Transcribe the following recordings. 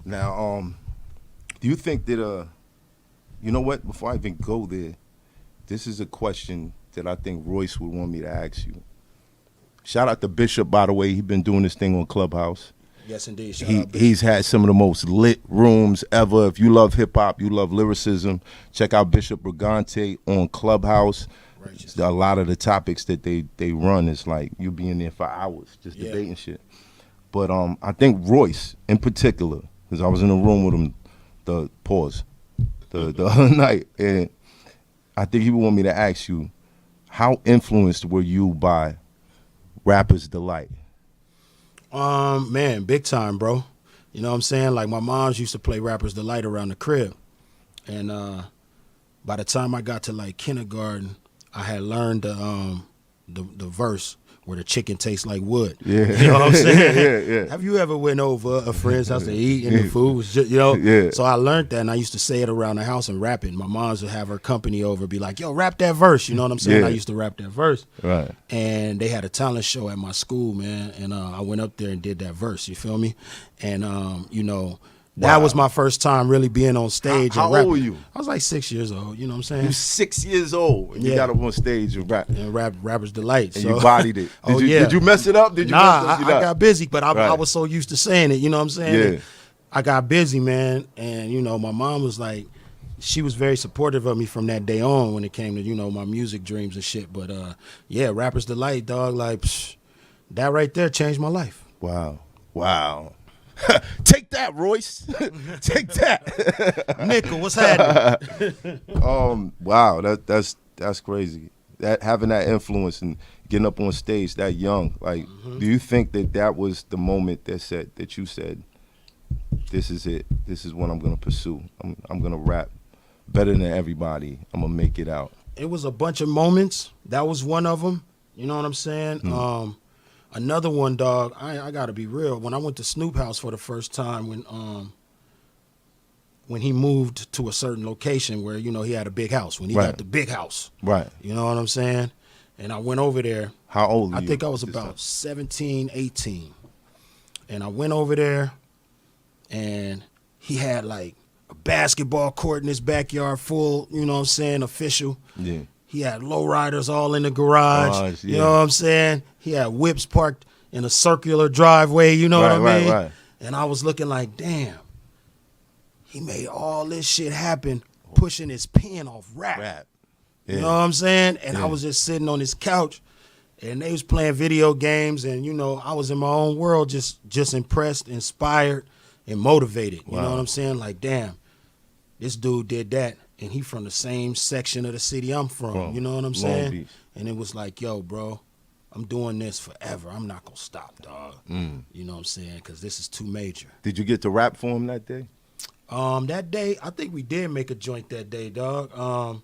Now, do you think that you know what? Before I even go there, this is a question that I think Royce would want me to ask you. Shout out to Bishop, by the way. He's been doing this thing on Clubhouse. Yes, indeed. Shout out Bishop. He's had some of the most lit rooms ever. If you love hip hop, you love lyricism, check out Bishop Brigante on Clubhouse. Righteous. A lot of the topics that they run is like you be in there for hours just debating shit. But I think Royce in particular, because I was in a room with him the other night, and I think he would want me to ask you, how influenced were you by Rapper's Delight? Man, big time, bro. You know what I'm saying? Like, my moms used to play Rapper's Delight around the crib. And by the time I got to, like, kindergarten, I had learned the verse where the chicken tastes like wood. Yeah. You know what I'm saying? Yeah. Have you ever went over a friend's house to eat and the food was just, So I learned that, and I used to say it around the house and rap it. My moms would have her company over, be like, yo, rap that verse. You know what I'm saying? I used to rap that verse. Right. And they had a talent show at my school, man, and I went up there and did that verse, you feel me? And, that was my first time really being on stage. How old were you? I was like 6 years old, you know what I'm saying? You were 6 years old and you got up on stage and rap. And Rapper's Delight. And so. you bodied it. Did you mess it up? I got busy, but I was so used to saying it, you know what I'm saying? Yeah. I got busy, man, and, my mom was like, she was very supportive of me from that day on when it came to, my music dreams and shit. But, Rapper's Delight, dog, like, that right there changed my life. Wow. Take that, Royce. Take that. Nickel, what's happening? Wow, that's crazy. That having that influence and getting up on stage that young, like, do you think that was the moment that you said, this is it. This is what I'm gonna pursue. I'm gonna rap better than everybody. I'm gonna make it out. It was a bunch of moments. That was one of them. You know what I'm saying? Another one, dog, I gotta be real. When I went to Snoop house for the first time, when he moved to a certain location where, he had a big house, when he got the big house. Right. You know what I'm saying? And I went over there. How old were you? I think I was about 17, 18. And I went over there, and he had like a basketball court in his backyard full, you know what I'm saying, official. Yeah. He had lowriders all in the garage. You know what I'm saying? He had whips parked in a circular driveway, you know what I mean? Right. And I was looking like, damn, he made all this shit happen pushing his pen off rap. Yeah. You know what I'm saying? And I was just sitting on his couch, and they was playing video games, and, I was in my own world just impressed, inspired, and motivated. You know what I'm saying? Like, damn, this dude did that. And he from the same section of the city I'm from. You know what I'm saying? And it was like, yo, bro, I'm doing this forever. I'm not going to stop, dog. You know what I'm saying? Because this is too major. Did you get to rap for him that day? That day, I think we did make a joint that day, dog.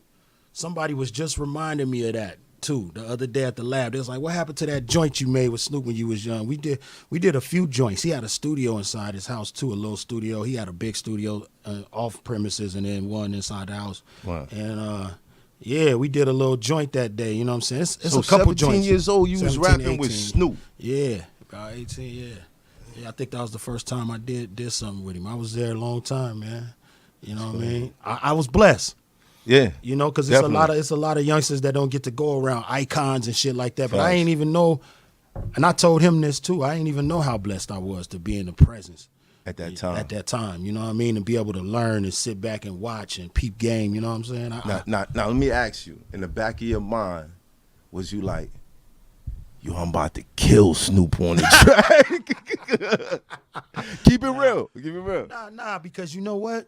Somebody was just reminding me of that, too, the other day at the lab. They was like, what happened to that joint you made with Snoop when you was young? We did a few joints. He had a studio inside his house, too, a little studio. He had a big studio off premises and then one inside the house. Wow. And, we did a little joint that day, you know what I'm saying? It's a couple joints. 17 years old, you was rapping 18. With Snoop. Yeah, about 18, yeah. Yeah, I think that was the first time I did something with him. I was there a long time, man. You know what I mean? I was blessed. Yeah, because it's a lot of youngsters that don't get to go around icons and shit like that. But I ain't even know, and I told him this too. I ain't even know how blessed I was to be in the presence at that time. At that time, you know what I mean, and be able to learn and sit back and watch and peep game. You know what I'm saying? Now, let me ask you. In the back of your mind, was you like, yo, I'm about to kill Snoop on the track? Keep it real. Keep it real. Nah, because you know what?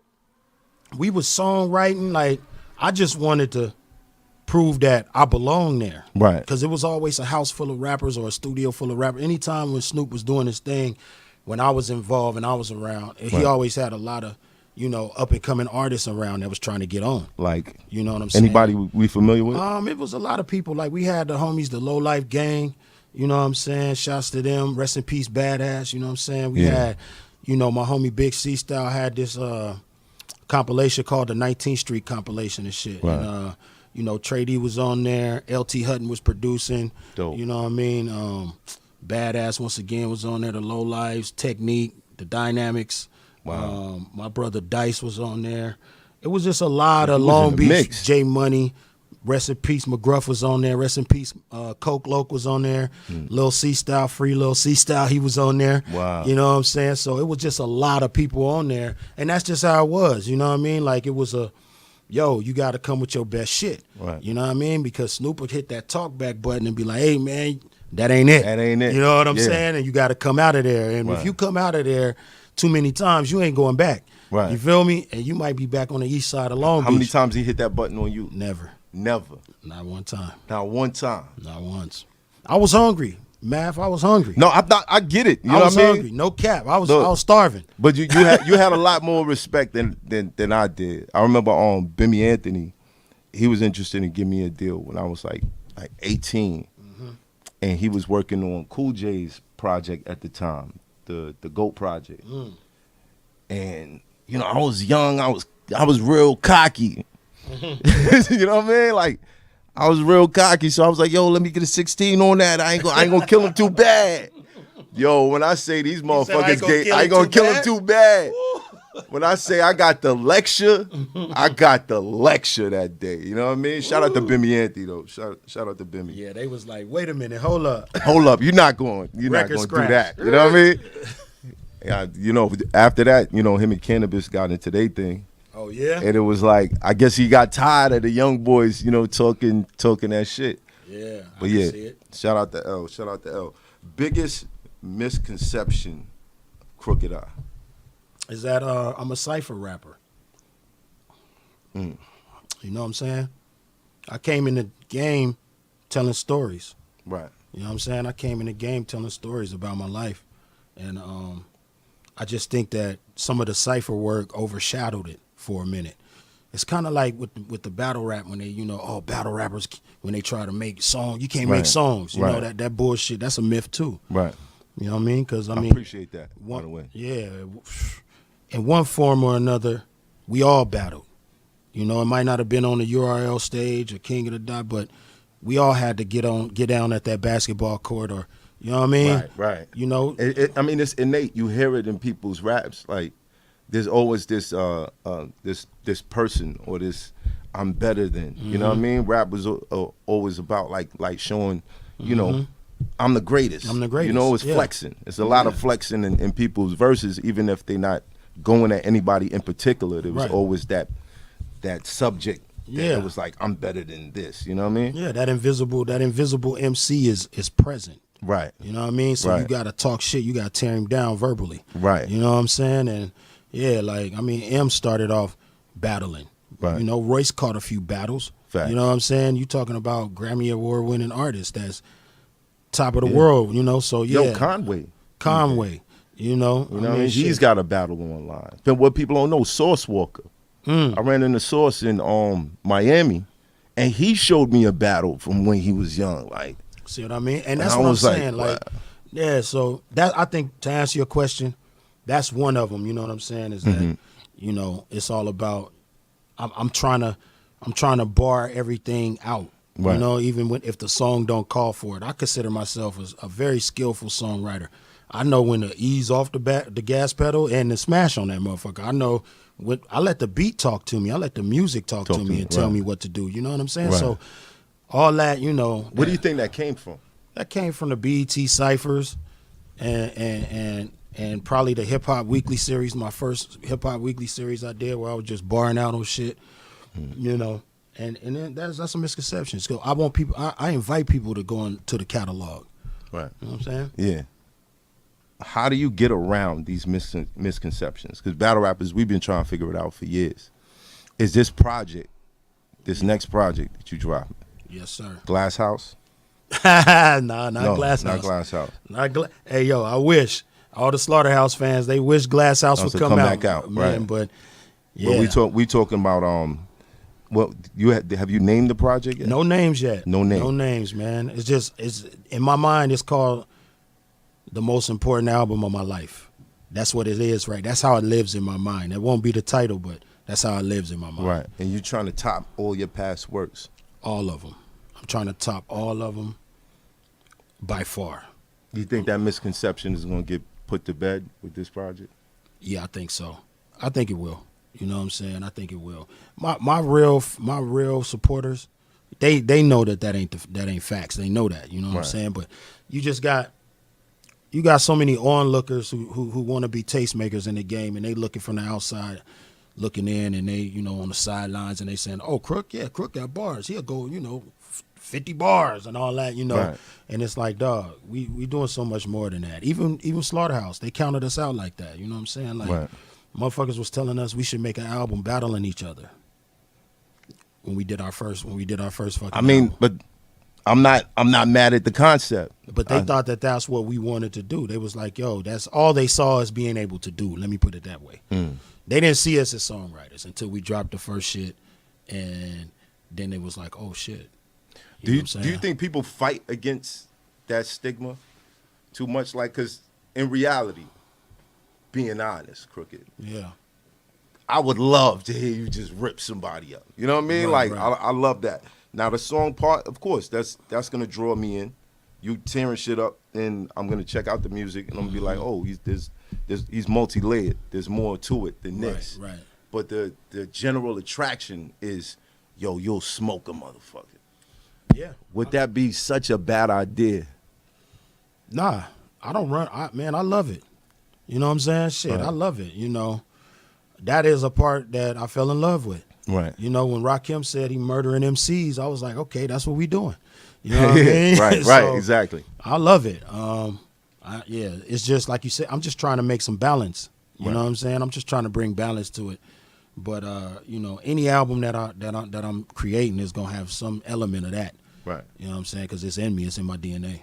We was songwriting like. I just wanted to prove that I belong there. Right. Because it was always a house full of rappers or a studio full of rappers. Anytime when Snoop was doing his thing, when I was involved and I was around, he always had a lot of, up-and-coming artists around that was trying to get on. Like, you know what I'm saying? Anybody we familiar with? It was a lot of people. Like, we had the homies, the Low Life Gang, you know what I'm saying? Shouts to them. Rest in peace, Badass, you know what I'm saying? We had, my homie Big C Style had this compilation called the 19th Street compilation and shit. Right. And Trey D was on there. LT Hutton was producing. Dope. You know what I mean? Badass once again was on there. The Low Lives, Technique, the Dynamics. Wow. My brother Dice was on there. It was just a lot of Long Beach. Mix. J Money, rest in peace. McGruff was on there. Rest in peace. Coke Loke was on there. Lil C Style, Free Lil C Style, he was on there. Wow. You know what I'm saying? So it was just a lot of people on there, and that's just how it was. You know what I mean? Like it was yo, you got to come with your best shit. Right. You know what I mean? Because Snoop would hit that talk back button and be like, hey man, that ain't it. That ain't it. You know what I'm saying? And you got to come out of there. And Right. if you come out of there too many times, you ain't going back. Right. You feel me? And you might be back on the east side of Long Beach. How many times he hit that button on you? Never. Never. Not one time. Not one time. Not once. I was hungry. Math, I was hungry. No, I get it. You know I was what I mean? hungry. No cap. I was Look, starving. But you had a lot more respect than I did. I remember Bimmy Anthony, he was interested in giving me a deal when I was like 18. And he was working on Cool J's project at the time, the GOAT project. And you know, I was young, I was real cocky. You know what I mean? Like I was real cocky, so I was like, yo, let me get a 16 on that. I ain't gonna kill him too bad. Yo, when I say these motherfuckers I ain't gonna kill him too bad. When I say I got the lecture, I got the lecture that day. You know what I mean? Shout out to Bimmy Anthony though. Shout out to Bimmy. Yeah, they was like, wait a minute, hold up. Hold up, you're not going to do that. You know what I mean? Yeah, you know, after that, you know, him and Cannabis got into their thing. Oh yeah? And it was like, I guess he got tired of the young boys, you know, talking that shit. Yeah, but yeah, see it. Shout out to L. Biggest misconception, Crooked Eye. Is that I'm a cipher rapper. You know what I'm saying? I came in the game telling stories. Right. You know what I'm saying? I came in the game telling stories about my life. And I just think that some of the cipher work overshadowed it for a minute. It's kind of like with the battle rap when they, you know, battle rappers, when they try to make songs, you can't make songs. You know, that bullshit, that's a myth too. Right. You know what I mean? Because I mean, appreciate that, by the way. Yeah. In one form or another, we all battled. You know, it might not have been on the URL stage or King of the Dot, but we all had to get down at that basketball court, or you know what I mean? Right. You know, I mean, it's innate. You hear it in people's raps. Like, there's always this this person or this I'm better than. You know what I mean? Rap was always about like showing, you know, I'm the greatest. I'm the greatest. You know, it's flexing. It's a lot of flexing in people's verses, even if they're not going at anybody in particular. There was always that subject. It was like, I'm better than this. You know what I mean? Yeah, that invisible MC is present. Right. You know what I mean? So you gotta talk shit. You gotta tear him down verbally. Right. You know what I'm saying? And yeah, like I mean, M started off battling. Right. You know, Royce caught a few battles. Facts. You know what I'm saying? You talking about Grammy Award winning artist that's top of the world. You know, so yeah. Yo, Conway. You know what I mean? He's got a battle online. But what people don't know, Sauce Walker. I ran into Sauce in Miami, and he showed me a battle from when he was young. Like, see what I mean? And that's what I'm saying. Like, yeah. So that, I think, to answer your question, that's one of them. You know what I'm saying? Is that you know, it's all about. I'm trying to bar everything out. Right. You know, even if the song don't call for it, I consider myself as a very skillful songwriter. I know when to ease off the gas pedal and to smash on that motherfucker. I know when I let the beat talk to me. I let the music talk to me and tell me what to do. You know what I'm saying? Right. So all that, you know. Where do you think that came from? That came from the BET Cyphers and probably the Hip Hop Weekly series, my first Hip Hop Weekly series I did, where I was just barring out on shit, you know. And then that's a misconception. So I want people. I invite people to go into the catalog. Right. You know what I'm saying? Yeah. How do you get around these misconceptions? Because battle rappers, we've been trying to figure it out for years. Is this next project that you dropping? Yes, sir. Glass House? No, Glass House. Not Glass House. Hey, yo, I wish all the Slaughterhouse fans, they wish Glass House would come back out, man. Right. But yeah, but we talking about Well, have you named the project yet? No names yet. No names. No names, man. It's in my mind. It's called the most important album of my life. That's what it is, right? That's how it lives in my mind. It won't be the title, but that's how it lives in my mind. Right. And you're trying to top all your past works. All of them. I'm trying to top all of them by far. Do you think that misconception is going to get put to bed with this project? Yeah, I think so. I think it will. You know what I'm saying? I think it will. My real supporters, they know that ain't facts. They know that. You know what I'm saying? But you got so many onlookers who want to be tastemakers in the game, and they looking from the outside, looking in, and they on the sidelines, and they saying, "Oh, Crook got bars. He'll go 50 bars and all that, Right. And it's like, dog, we doing so much more than that. Even Slaughterhouse, they counted us out like that. You know what I'm saying? Like, motherfuckers was telling us we should make an album battling each other when we did our first fucking. I mean, album. but I'm not mad at the concept. But they thought that that's what we wanted to do. They was like, yo, that's all they saw us being able to do. Let me put it that way. They didn't see us as songwriters until we dropped the first shit, and then it was like, oh shit. Do you think people fight against that stigma too much? Like, because in reality, being honest, Crooked, yeah, I would love to hear you just rip somebody up. You know what I mean? Right, like, right. I love that. Now, the song part, of course, that's going to draw me in. You tearing shit up, and I'm going to check out the music, and I'm going to be like, oh, he's multi-layered. There's more to it than this. Right. But the general attraction is, yo, you'll smoke a motherfucker. Yeah. Would that be such a bad idea? Nah, I don't run. I love it. You know what I'm saying? Shit, Right. I love it. That is a part that I fell in love with. Right. When Rakim said he murdering MCs, I was like, okay, that's what we doing. You know what I mean? Right, So, exactly. I love it. It's just like you said, I'm just trying to make some balance. You know what I'm saying? I'm just trying to bring balance to it. But any album that I'm creating is gonna have some element of that. Right. You know what I'm saying? Because it's in me. It's in my DNA.